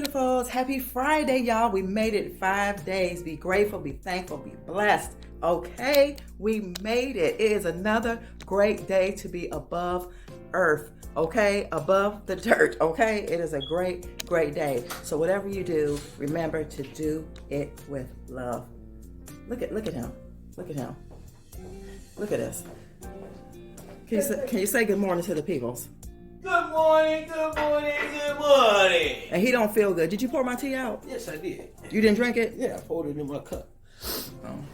beautifuls. Happy Friday, y'all. We made it 5 days. Be grateful, be thankful, be blessed. Okay, we made it. It is another great day to be above earth. Okay, above the dirt. Okay, it is a great, great day. So whatever you do, remember to do it with love. Look at him. Look at him. Look at this. Can you say good morning to the peoples? Good morning, good morning, good morning. And he don't feel good. Did you pour my tea out? Yes, I did. You didn't drink it? Yeah, I poured it in my cup. Oh.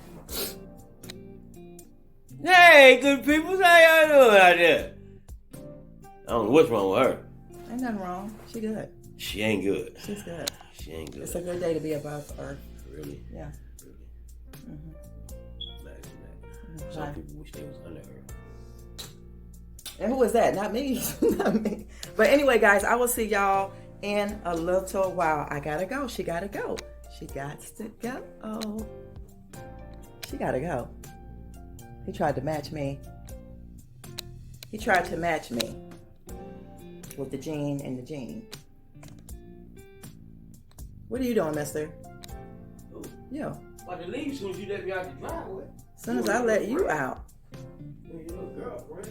Hey, good people, how y'all doing out there? I don't know what's wrong with her. Ain't nothing wrong. She good. She ain't good. She's good. She ain't good. It's a good day to be above earth. Really? Yeah. Really? Mm-hmm. Imagine that. Some people wish they was under her. And who was that? Not me. Not me. But anyway, guys, I will see y'all in a little while. I gotta go. She gotta go. She got to go. Oh, she gotta go. He tried to match me. He tried to match me with the jean and the jean. What are you doing, mister? Who? Yo. About to leave as soon as you let me out the driveway. As soon as I let you out. You're a little girl, right?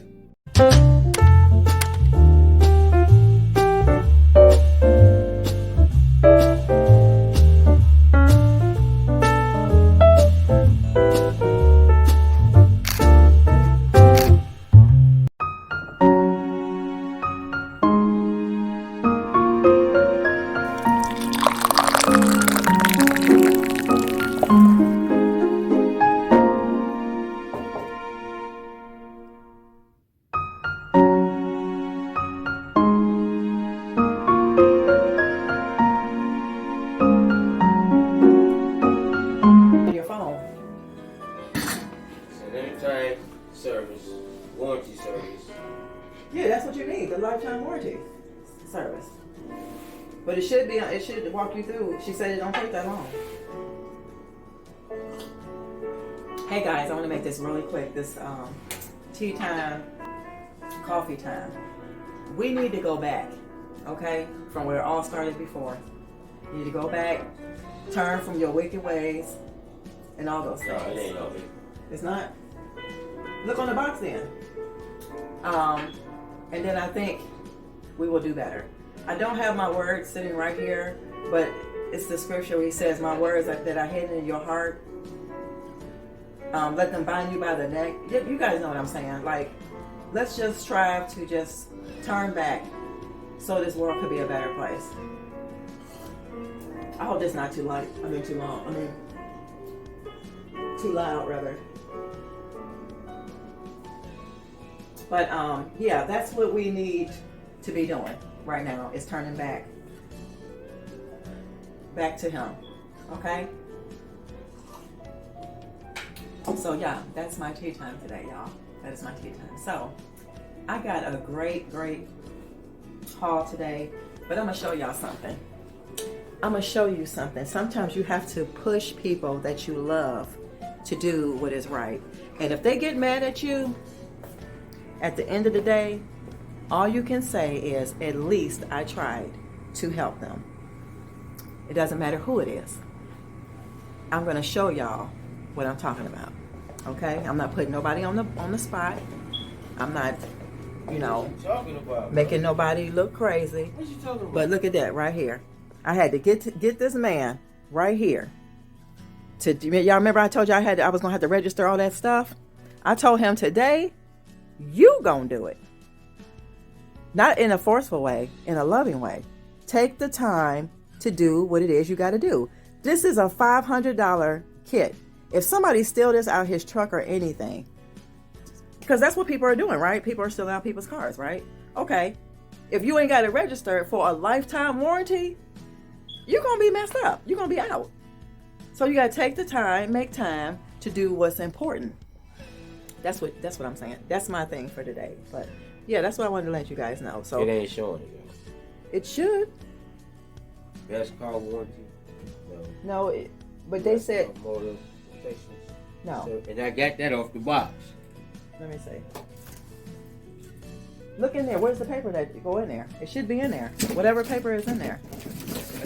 Service, warranty service. Yeah, that's what you need, the lifetime warranty service. But it should walk you through. She said it don't take that long. Hey guys, I want to make this really quick. This tea time, coffee time. We need to go back, okay, from where it all started before. You need to go back, turn from your wicked ways, and all those things. No, it ain't of it. It's not. Look on the box then. And then I think we will do better. I don't have my words sitting right here, but it's the scripture where he says, my words that are hidden in your heart, let them bind you by the neck. You guys know what I'm saying. Like, let's just strive to just turn back so this world could be a better place. I hope this not too light. Too long. Too loud, rather. But yeah, that's what we need to be doing right now, is turning back to him. Okay? So yeah, that's my tea time today, y'all. That is my tea time. So I got a great haul today, but I'm gonna show y'all something. I'm gonna show you something. Sometimes you have to push people that you love to do what is right. And if they get mad at you, at the end of the day, all you can say is, at least I tried to help them. It doesn't matter who it is. I'm going to show y'all what I'm talking about. Okay? I'm not putting nobody on the spot. I'm not, making nobody look crazy. What you talking about? But look at that right here. I had to get this man right here. Y'all remember I told you I was going to have to register all that stuff? I told him today, you gonna do it. Not in a forceful way, in a loving way. Take the time to do what it is you got to do. This is a $500 kit. If somebody steal this out his truck or anything, because that's what people are doing, right? People are stealing out people's cars, right? Okay. If you ain't got it registered for a lifetime warranty, you're gonna be messed up. You're gonna be out. So you gotta take the time, make time to do what's important. That's what I'm saying. That's my thing for today. But yeah, that's what I wanted to let you guys know. So it ain't showing it. It should. Best car warranty. No, but they said motor protections. No. So, and I got that off the box. Let me see. Look in there. Where's the paper that go in there? It should be in there. Whatever paper is in there.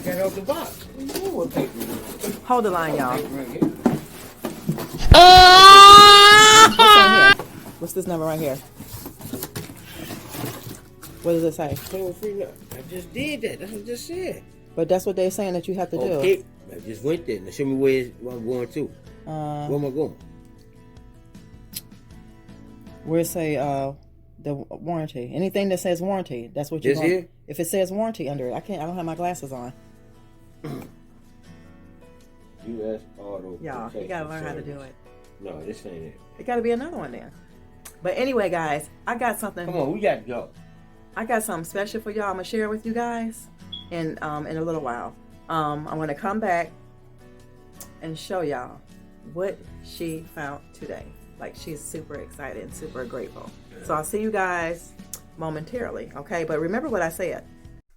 got it off the box. You know what paper it is. Hold the line, y'all. Paper right here. What's on here? What's this number right here? What does it say? Toll free. Look, I just did that. That's what I just said. But that's what they're saying that you have to do. Okay. I just went there. Now show me where I'm going to. Where am I going? Where it say the warranty. Anything that says warranty, that's what you're This going. here? If it says warranty under it, I don't have my glasses on. U.S. Auto. Y'all, you gotta learn how to do it. No, this ain't it. It gotta be another one then. But anyway, guys, I got something. Come on, we got to go. I got something special for y'all. I'm gonna share with you guys in a little while. I'm gonna come back and show y'all what she found today. Like, she's super excited and super grateful. So I'll see you guys momentarily, okay? But remember what I said.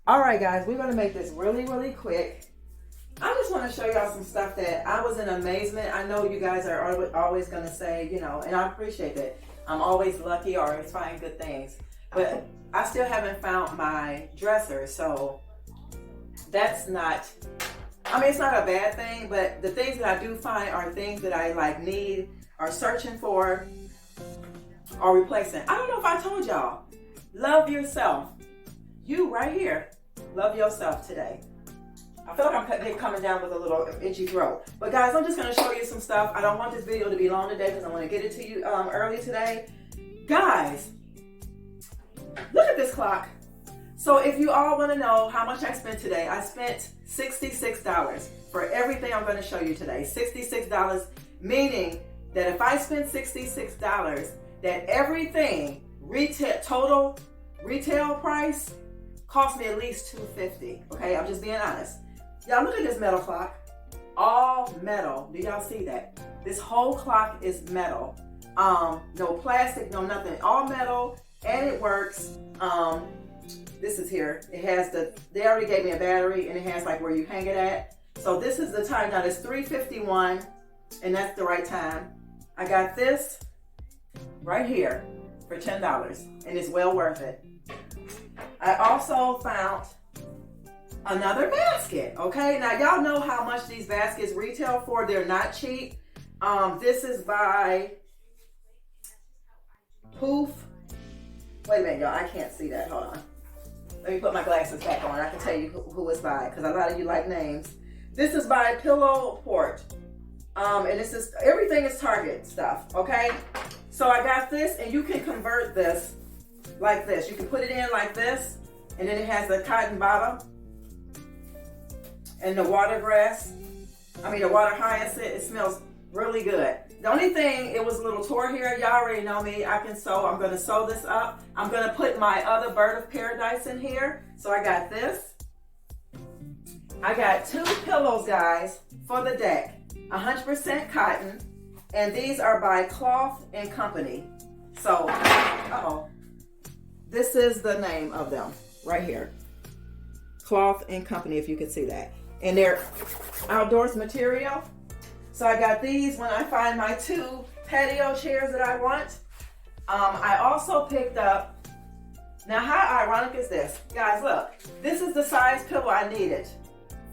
All right, guys, we're gonna make this really, really quick. I just want to show y'all some stuff that I was in amazement. I know you guys are always gonna say, you know, and I appreciate that. I'm always lucky or always find good things, but I still haven't found my dresser, so that's not, I mean, it's not a bad thing, but the things that I do find are things that I like need or searching for or replacing. I don't know if I told y'all, love yourself. You right here, love yourself today. I feel like I'm coming down with a little itchy throat. But guys, I'm just gonna show you some stuff. I don't want this video to be long today because I want to get it to you early today. Guys, look at this clock. So if you all want to know how much I spent today, I spent $66 for everything I'm going to show you today. $66, meaning that if I spend $66, that everything total retail price cost me at least $250. Okay, I'm just being honest. Y'all look at this metal clock. All metal. Do y'all see that? This whole clock is metal. No plastic, no nothing. All metal, and it works. This is here. It has they already gave me a battery, and it has like where you hang it at. So this is the time. Now it's 3:51, and that's the right time. I got this right here for $10, and it's well worth it. I also found another basket. Okay, now y'all know how much these baskets retail for. They're not cheap. This is by Poof. Wait a minute, y'all. I can't see that. Hold on. Let me put my glasses back on. I can tell you who it's by because a lot of you like names. This is by Pillow Port. And this is, everything is Target stuff, okay? So I got this, and you can convert this like this. You can put it in like this, and then it has the cotton bottom and the water hyacinth. It smells really good. The only thing, it was a little tore here. Y'all already know me. I can sew. I'm going to sew this up. I'm going to put my other Bird of Paradise in here. So I got this. I got 2 pillows, guys, for the deck. 100% cotton. And these are by Cloth and Company. So, this is the name of them right here. Cloth and Company, if you can see that. And they're outdoors material. So I got these when I find my 2 patio chairs that I want. I also picked up, now how ironic is this? Guys, look, this is the size pillow I needed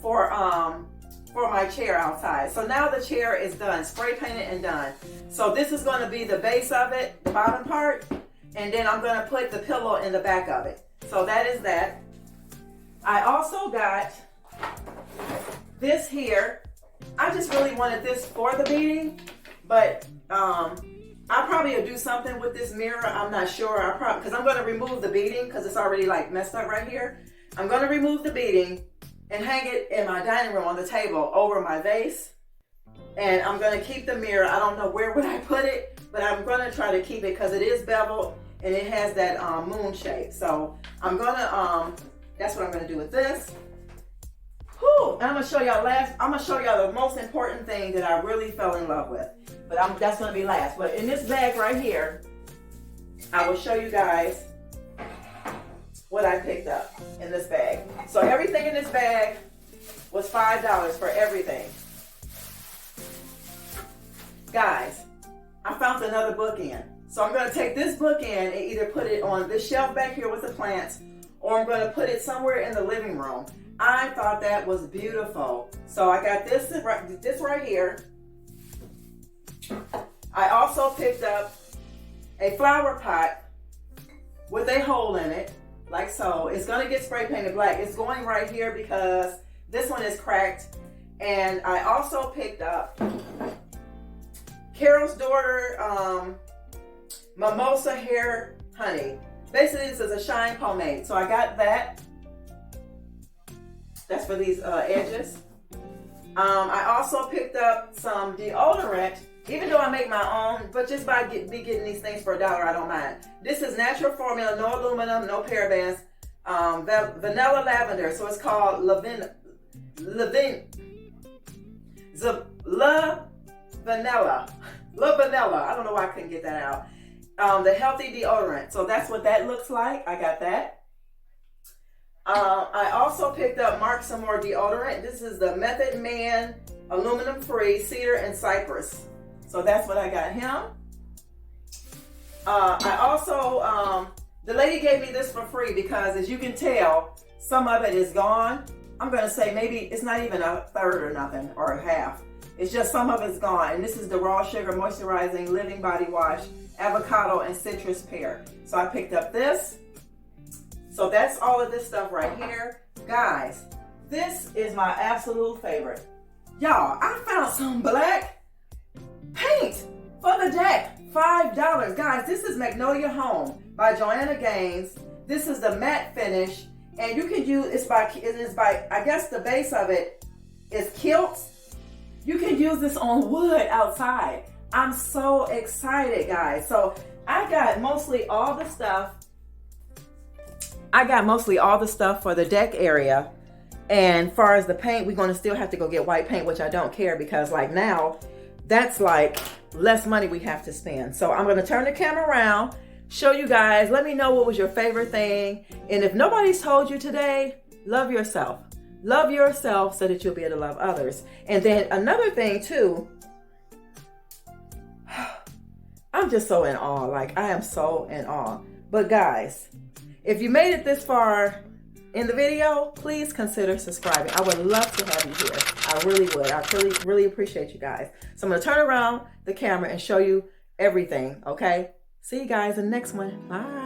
for my chair outside. So now the chair is done, spray painted and done. So this is gonna be the base of it, the bottom part, and then I'm gonna put the pillow in the back of it. So that is that. I also got this here. I just really wanted this for the beading, but I probably will do something with this mirror. I'm not sure. Because I'm going to remove the beading because it's already like messed up right here. I'm going to remove the beading and hang it in my dining room on the table over my vase. And I'm going to keep the mirror. I don't know where would I put it, but I'm going to try to keep it because it is beveled and it has that moon shape. So I'm going to, that's what I'm going to do with this. Whew. And I'm gonna show y'all the most important thing that I really fell in love with. But that's gonna be last. But in this bag right here, I will show you guys what I picked up in this bag. So everything in this bag was $5 for everything. Guys, I found another bookend. So I'm gonna take this bookend and either put it on this shelf back here with the plants, or I'm gonna put it somewhere in the living room. I thought that was beautiful. So I got this right here. I also picked up a flower pot with a hole in it, like so. It's gonna get spray painted black. It's going right here because this one is cracked. And I also picked up Carol's daughter Mimosa Hair Honey. Basically, this is a shine pomade. So I got that. That's for these edges. I also picked up some deodorant, even though I make my own, but just by getting these things for $1, I don't mind. This is natural formula, no aluminum, no parabens, vanilla lavender. So it's called La Vanilla. I don't know why I couldn't get that out. The healthy deodorant. So that's what that looks like. I got that. I also picked up Mark some more deodorant. This is the Method Man aluminum free cedar and cypress. So that's what I got him. I also, the lady gave me this for free because as you can tell, some of it is gone. I'm going to say maybe it's not even a third or nothing or a half. It's just some of it's gone. And this is the Raw Sugar Moisturizing Living Body Wash, Avocado and Citrus Pear. So I picked up this. So that's all of this stuff right here. Guys, this is my absolute favorite. Y'all, I found some black paint for the deck. $5. Guys, this is Magnolia Home by Joanna Gaines. This is the matte finish. And you can use, it is by, I guess the base of it is kilts. You can use this on wood outside. I'm so excited, guys. So I got mostly all the stuff. For the deck area. And far as the paint, we're going to still have to go get white paint, which I don't care because like now, that's like less money we have to spend. So I'm going to turn the camera around, show you guys. Let me know what was your favorite thing. And if nobody's told you today, love yourself. Love yourself so that you'll be able to love others. And then another thing too, I'm just so in awe. Like I am so in awe. But guys, if you made it this far in the video, please consider subscribing. I would love to have you here. I really would. I really appreciate you guys. So I'm going to turn around the camera and show you everything, okay? See you guys in the next one. Bye.